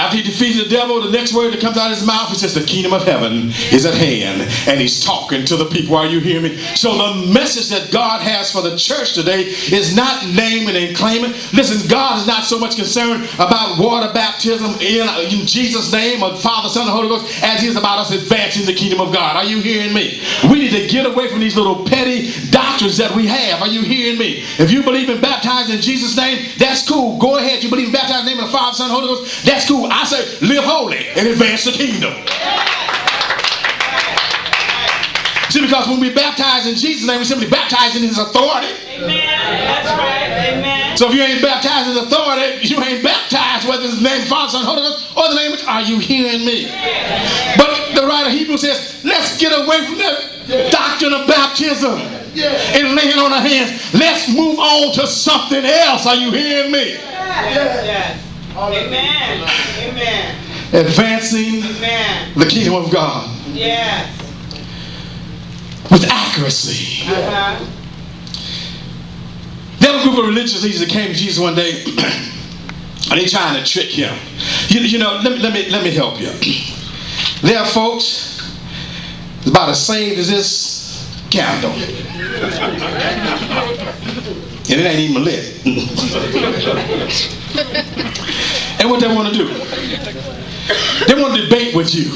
After he defeats the devil, the next word that comes out of his mouth, he says, the kingdom of heaven is at hand. And he's talking to the people. Are you hearing me? So the message that God has for the church today is not naming and claiming. Listen, God is not so much concerned about water baptism in Jesus' name or Father, Son, and Holy Ghost as he is about us advancing the kingdom of God. Are you hearing me? We need to get away from these little petty doctrines that we have. Are you hearing me? If you believe in baptizing in Jesus' name, that's cool. Go ahead. You believe in baptizing in the name of the Father, Son, and Holy Ghost, that's cool. I say live holy and advance the kingdom. See, because when we baptize in Jesus' name, we simply baptize in his authority. Amen. That's right. Amen. So if you ain't baptized in authority, you ain't baptized whether it's the name of the Father, Son, and Holy Ghost or the name of, are you hearing me? But the writer of Hebrews says, let's get away from that doctrine of baptism and laying on our hands. Let's move on to something else. Are you hearing me? Yes. Amen. Amen. Advancing the kingdom of God. Yes. With accuracy. There was a group of religious leaders that came to Jesus one day and they trying to trick him. You know, let me help you. There are folks about as saved as this candle. And it ain't even lit. And what they want to do? They want to debate with you.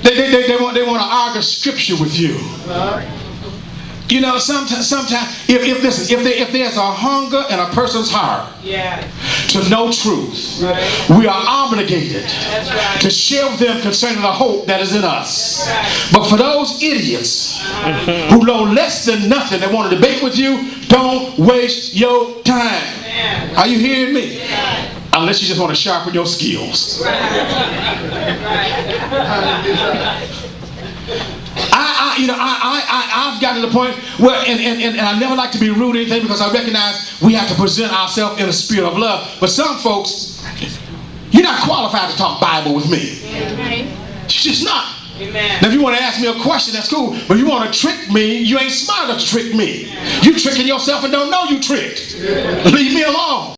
They want to argue scripture with you. You know, sometimes if there's a hunger in a person's heart to know truth, we are obligated to share with them concerning the hope that is in us. But for those idiots who know less than nothing that want to debate with you, don't waste your time. Are you hearing me? Unless you just want to sharpen your skills. I've gotten to the point where, and I never like to be rude or anything because I recognize we have to present ourselves in a spirit of love. But some folks, you're not qualified to talk Bible with me. You're just not. Now, if you want to ask me a question, that's cool. But if you want to trick me, you ain't smart enough to trick me. You tricking yourself and don't know you tricked. Leave me alone.